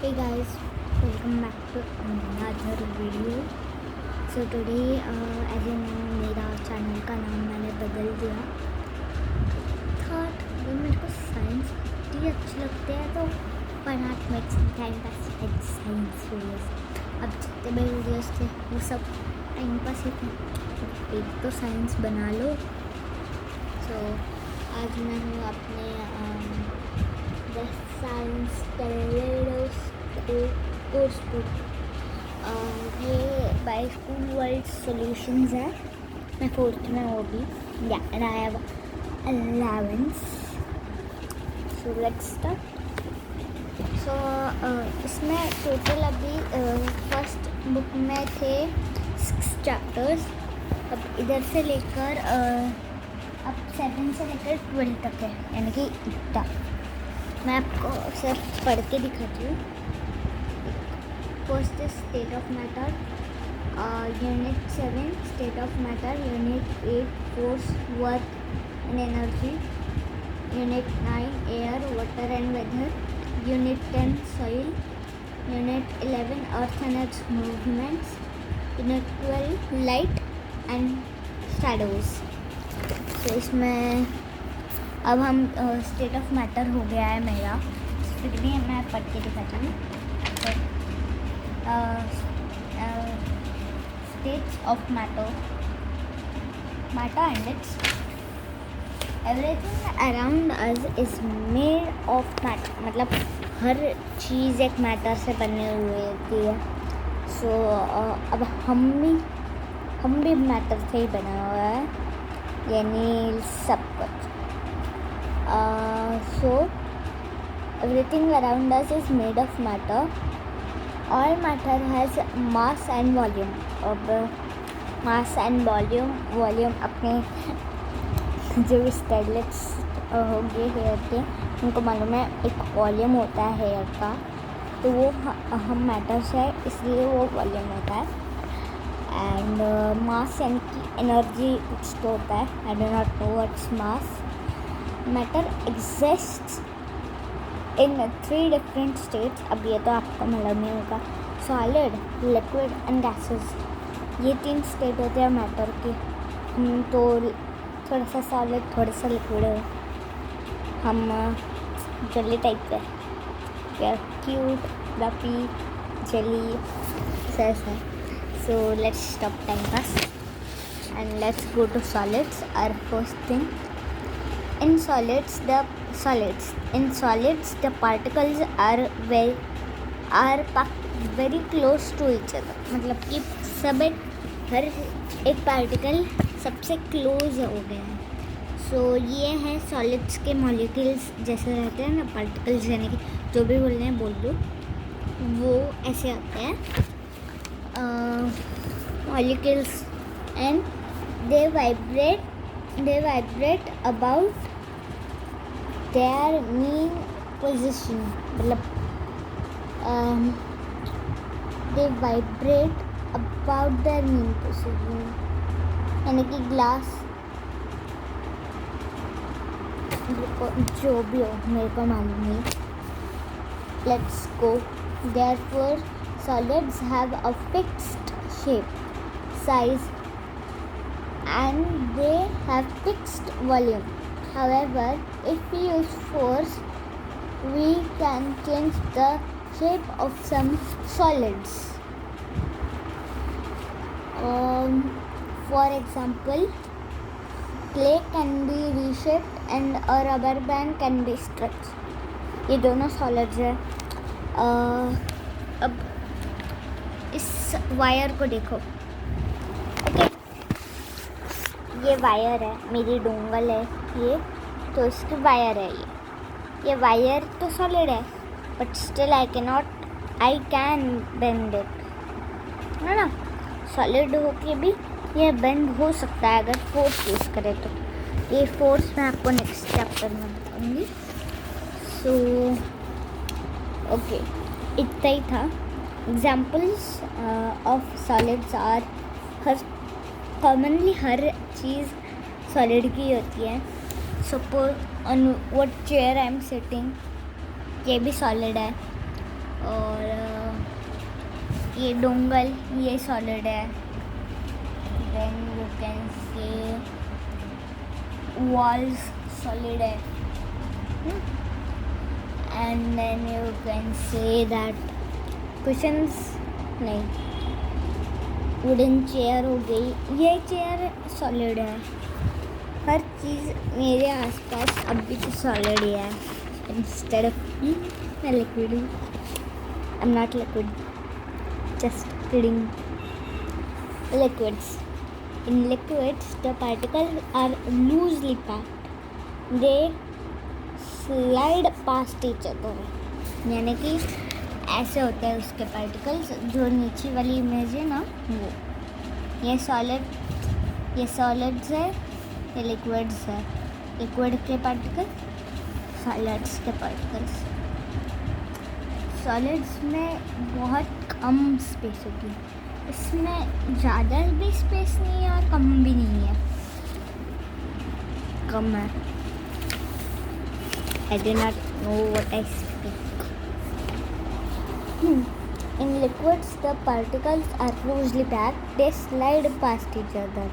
Hey guys, welcome back to another video. So today, as you know, मेरा channel का नाम मैंने बदल दिया। थॉट अगर मेरे को साइंस इतनी अच्छी लगती है तो why not make some time pass with science videos. अब जितने भी वीडियोस थे वो सब टाइम पास ही थे, तो एक तो साइंस बना लो। सो आज मैं हूँ अपने the science calendars course book. ये बाय स्कूल वर्ल्ड सॉल्यूशंस है। मैं फोर्थ में वो भी या and I have 11th। So let's start. So इसमें टोटल अभी फर्स्ट बुक में थे 6 चैप्टर्स। अब इधर से लेकर अब 7 से लेकर 12 तक है, यानी कि इतना। मैं आपको सिर्फ पढ़ के दिखाती हूँ। First is state of matter, unit 7 state of matter, unit 8 force work and energy, unit 9 air water and weather, unit 10 soil, unit 11 earth and its movements, unit 12 light and shadows. तो इसमें अब हम स्टेट ऑफ मैटर हो गया है मेरा, फिर भी मैं पढ़ के दिखाती हूँ। States of matter and it's everything around us is made of matter, मतलब हर चीज़ एक मैटर से बनी हुई होती है। सो अब हम भी मैटर से ही बना हुआ है, यानी सब कुछ। So everything around us is made of matter. All matter has mass and volume. अब mass and volume अपने जो स्टाइलेट्स हो गए हेयर के, उनको मालूम है एक वॉल्यूम होता है हेयर का, तो वो हम मैटर से है, इसलिए वो वॉल्यूम होता है। एंड मास यानी कि एनर्जी कुछ तो होता है, I do not know what's mass. Matter exists in 3 different states. अब ये तो आपको मालूम नहीं होगा, सॉलिड, लिक्विड एंड गैसेस। ये 3 स्टेट होते हैं मैटर के। हम तो थोड़ा सा सॉलिड, थोड़ा सा लिक्विड है, हम जेली टाइप के, क्यूट रफी जेली ऐसा। So let's stop time pass and let's go to solids. Our first thing, in solids the particles are packed very close to each other, मतलब कि सब हर एक पार्टिकल सबसे क्लोज हो गया है। सो ये है सॉलिड्स के मॉलिक्यूल्स जैसे रहते हैं ना, पार्टिकल्स यानी कि जो भी बोल रहे हैं बोल दो, वो ऐसे आते हैं molecules and they vibrate about their mean position, मतलब they vibrate about their mean position, यानी कि ग्लास जो भी हो मेरे को मालूम नहीं। Let's go. therefore solids have a fixed shape, size and they have fixed volume. However, if we use force, we can change the shape of some solids. For example, clay can be reshaped and a rubber band can be stretched. ये दोनों solids हैं। अब इस wire को देखो, ये wire है, मेरी डोंगल है ये, तो इसकी वायर है ये वायर तो सॉलिड है, but still I can bend it, है ना। सॉलिड हो के भी ये बेंड हो सकता है अगर फोर्स यूज़ करें तो। ये फोर्स मैं आपको नेक्स्ट चैप्टर में बताऊँगी। सो ओके, इतना ही था। Examples of solids are commonly हर चीज़ सॉलिड की होती है। Suppose on what chair I am sitting, ये भी सॉलिड है। और ये डोंगल ये सॉलिड है. Then you can say walls solid है. And then you can say that cushions नहीं, वुडन चेयर हो गई, ये चेयर सॉलिड है. हर चीज़ मेरे आसपास अब भी तो सॉलिड ही है. इंस्टेड ऑफ मैं लिक्विड हूँ. I am not liquid, just kidding. Liquids. In liquids the particles are loosely packed. They slide past each other. यानी कि ऐसे होते हैं उसके पार्टिकल्स. जो नीचे वाली इमेज है ना वो, ये सॉलिड्स है, ये लिक्विड्स है. लिक्विड के पार्टिकल, सॉलिड्स के पार्टिकल्स. सॉलिड्स में बहुत कम स्पेस होती है. इसमें ज़्यादा भी स्पेस नहीं है और कम भी नहीं है, कम है. I do not know what I speak. In liquids, the particles are loosely packed. They slide past each other.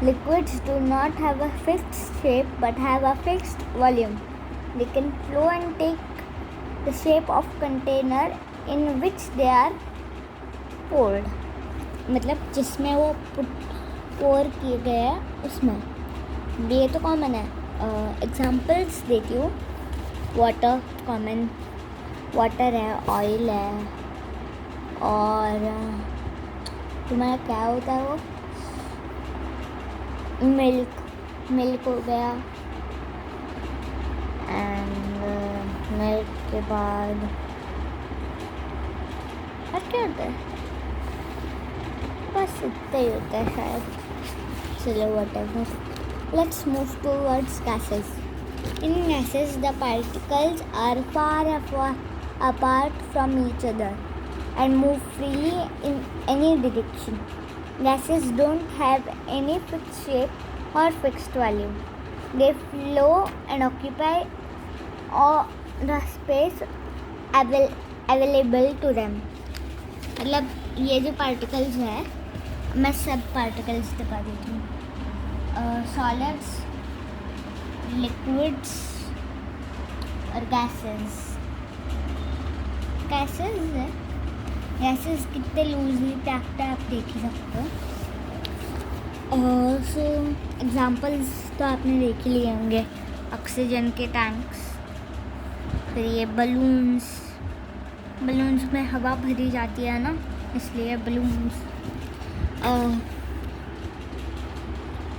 Liquids do not have a fixed shape but have a fixed volume. They can flow and take the shape of container in which they are poured. मतलब जिसमें वो पोर किए गए हैं उसमें. ये तो common है. एग्जाम्पल्स देती हूँ. वाटर कॉमन, वाटर है, ऑयल है, और तुम्हारा क्या होता है वो, मिल्क हो गया. एंड मिल्क के बाद और क्या होता है, बस इतना ही होता है शायद. चलो whatever. Let's move towards gases. In gases, the particles are far apart from each other and move freely in any direction. Gases don't have any fixed shape or fixed volume. They flow and occupy all the space available to them. मतलब ये जो particles है, मैं सब particles दिखा देती हूँ. Solids, liquids और गैसेस. गैसेस कितने लूजली पैक्ड है आप देख ही सकते हो. सो एग्जांपल्स तो आपने देख ही लिए होंगे. ऑक्सीजन के टैंक्स, फिर ये बलून्स में हवा भरी जाती है ना, इसलिए balloons.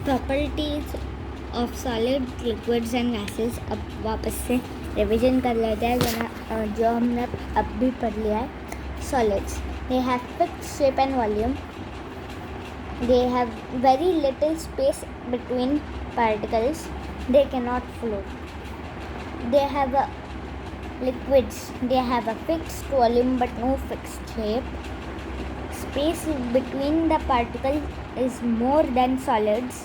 Properties of solid, liquids and gases. अब वापस से रिवीजन कर लेते हैं जो हमने अब भी पढ़ लिया है. Solids, they have fixed shape and volume. They have very little space between particles. They can not flow. They have liquids, they have a fixed volume but no fixed shape. Space between the particles is more than solids.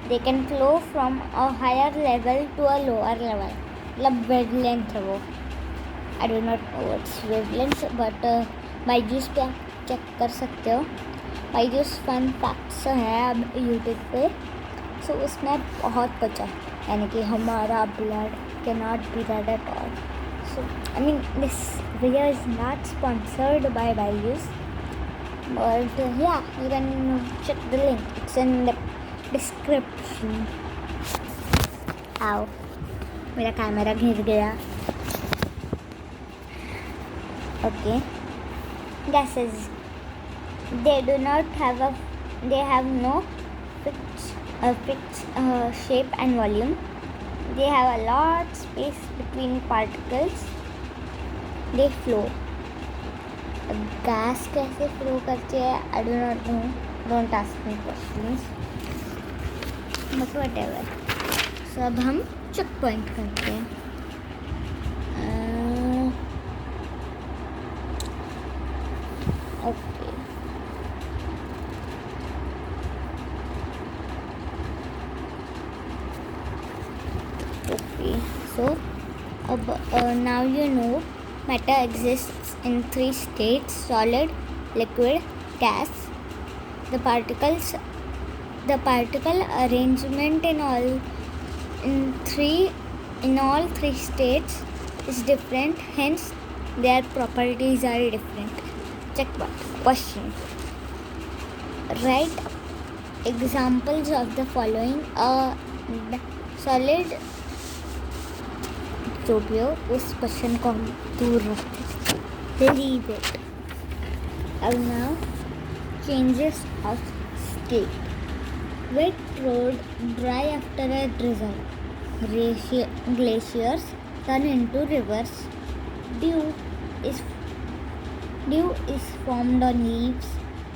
They can flow from a higher level to a lower level. मतलब wavelength है वो. I do not know what's wavelength, but Byju's पे आप check कर सकते हो. Byju's fun facts है अब यूट्यूब पे. सो उसमें बहुत कुछ है. यानी कि हमारा blood cannot be red at all. So, I mean, this video is not sponsored by Byju's, but yeah, you can check the link. It's in the description. Ow, मेरा कैमरा घिर गया. Okay, gases. They do not have they have no fixed shape and volume. They have a lot space between particles. They flow. Gas कैसे flow करती है I do not know. Don't ask me questions. But whatever. So अब हम check point करते हैं. Okay. Okay. So now you know matter exists in three states: solid, liquid, gas. The particle arrangement in all three states is different, hence their properties are different. Check question. Write examples of the following. Solid, जो भी हो उस question को हम दूर रखते, leave it. And now changes of state. Wet road dry after a drizzle. Glaciers turn into rivers. Dew is formed on leaves.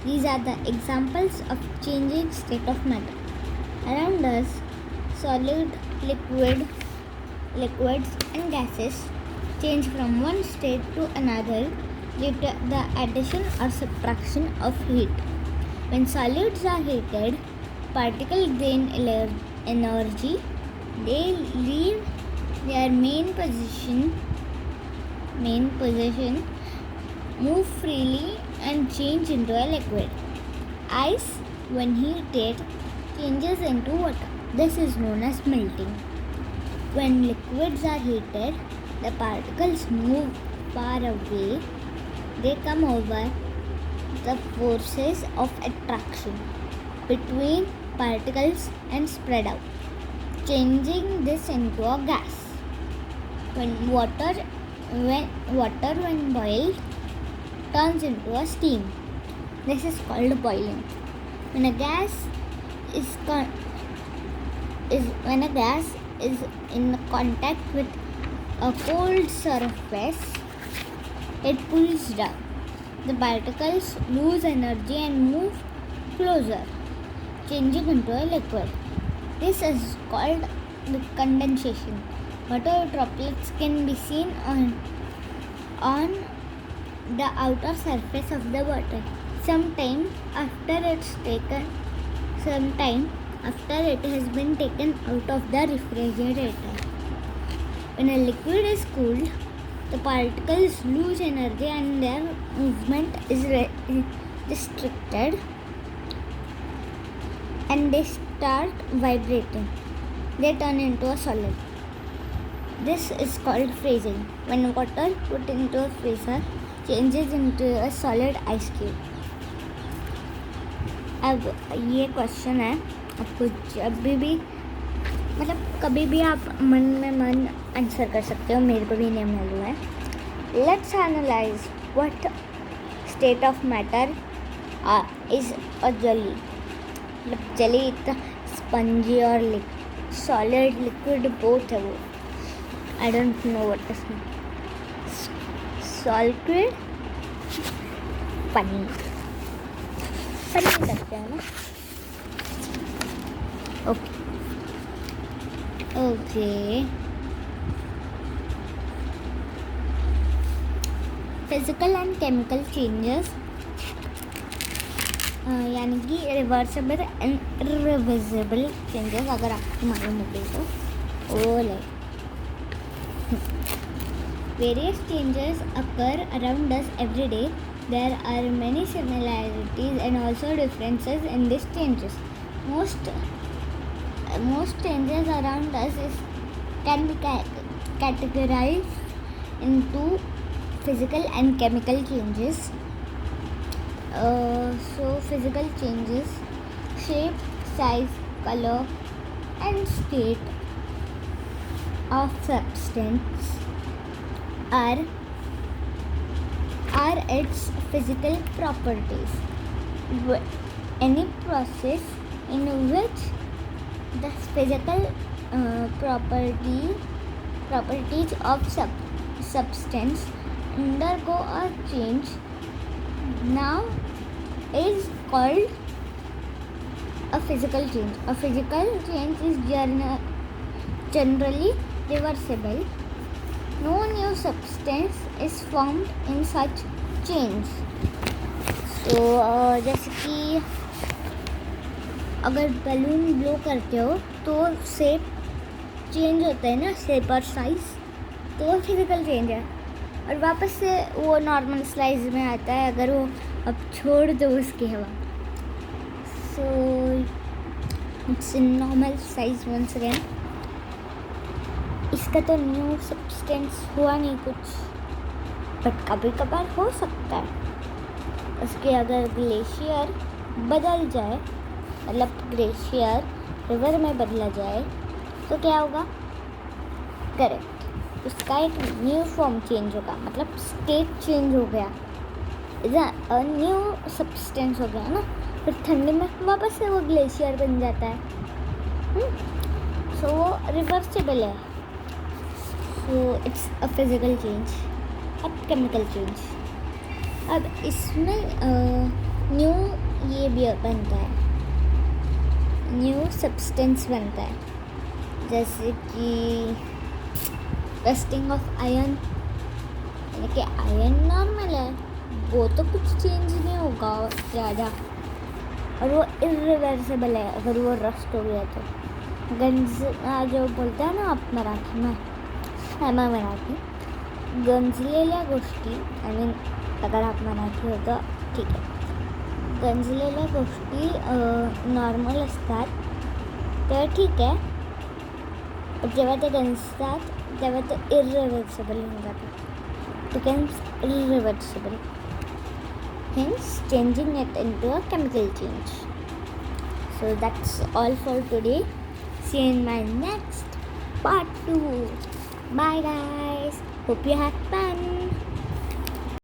These are the examples of changing state of matter. Around us, solid, liquids and gases change from one state to another due to the addition or subtraction of heat. When solids are heated, particles gain energy. They leave their main position, move freely and change into a liquid. Ice, when heated, changes into water. This is known as melting. When liquids are heated, the particles move far away. They come over the forces of attraction between particles and spread out, changing this into a gas. When water boiled turns into a steam. This is called boiling. When a gas is in contact with a cold surface, it cools down. The particles lose energy and move closer, changing into a liquid. This is called the condensation. Water droplets can be seen on the outer surface of the bottle. Sometime after it has been taken out of the refrigerator. When a liquid is cooled, the particles lose energy and their movement is restricted, and they start vibrating. They turn into a solid. This is called freezing. When water put into a freezer changes into a solid ice cube. अब ये question है, आपको जब भी मतलब कभी भी आप मन आंसर कर सकते हो, मेरे को भी नहीं मालूम है. Let's analyse what state of matter is a jelly. मतलब जेली इतना स्पंजी और सॉलिड लिक्विड बोथ है वो. I don't know what is solid. Paneer करते हैं ना. Okay physical and chemical changes, यानी कि रिवर्सिबल एंड इरिवर्सिबल चेंजेस, अगर आपको मालूम हो गई तो वो like various changes occur around us every day. There are many similarities and also differences in these changes. Most changes around us can be categorized into physical and chemical changes. So physical changes: shape, size, color, and state of substance are its physical properties. Any process in which the physical properties of substance undergo a change now is called a physical change. A physical change is generally reversible. No new substance is formed in such change. So जैसे कि अगर balloon blow करते हो तो shape change होता है ना, shape और साइज, तो फिजिकल चेंज है. और वापस से वो नॉर्मल साइज में आता है अगर वो अब छोड़ दो उसकी हवा. So it's in normal size once again. इसका तो न्यू सब्सटेंस हुआ नहीं कुछ, बट कभी कभार हो सकता है. उसके अगर ग्लेशियर बदल जाए, मतलब ग्लेशियर रिवर में बदला जाए तो क्या होगा? करेक्ट, उसका एक न्यू फॉर्म चेंज होगा, मतलब स्टेट चेंज हो गया, न्यू सब्सटेंस हो गया ना. फिर ठंडी में वापस से वो ग्लेशियर बन जाता है. सो वो रिवर्सिबल है. So it's a physical change, अब केमिकल चेंज. अब इसमें न्यू ये भी बनता है, न्यू सब्सटेंस बनता है, जैसे कि रस्टिंग ऑफ आयरन. यानी कि आयरन नॉर्मल है, वो तो कुछ चेंज नहीं होगा ज़्यादा, और वो इरिवर्सिबल है अगर वो रस्ट हो गया तो. गंज जो बोलते हैं ना आप मराठी में, मैं मराठी, गंजलेल्या गोष्टी, आय मीन अगर आप मराठी हो तर ठीक आहे. गंजलेल्या गोष्टी नॉर्मल असतात तर ठीक आहे, पण जेव्हा ते गंजतात तेव्हा ते इरिवर्सिबल होऊन जातात. becomes irreversible, hence changing it into a chemical change. So that's all for today. See you in my next part 2. Bye guys, hope you had fun.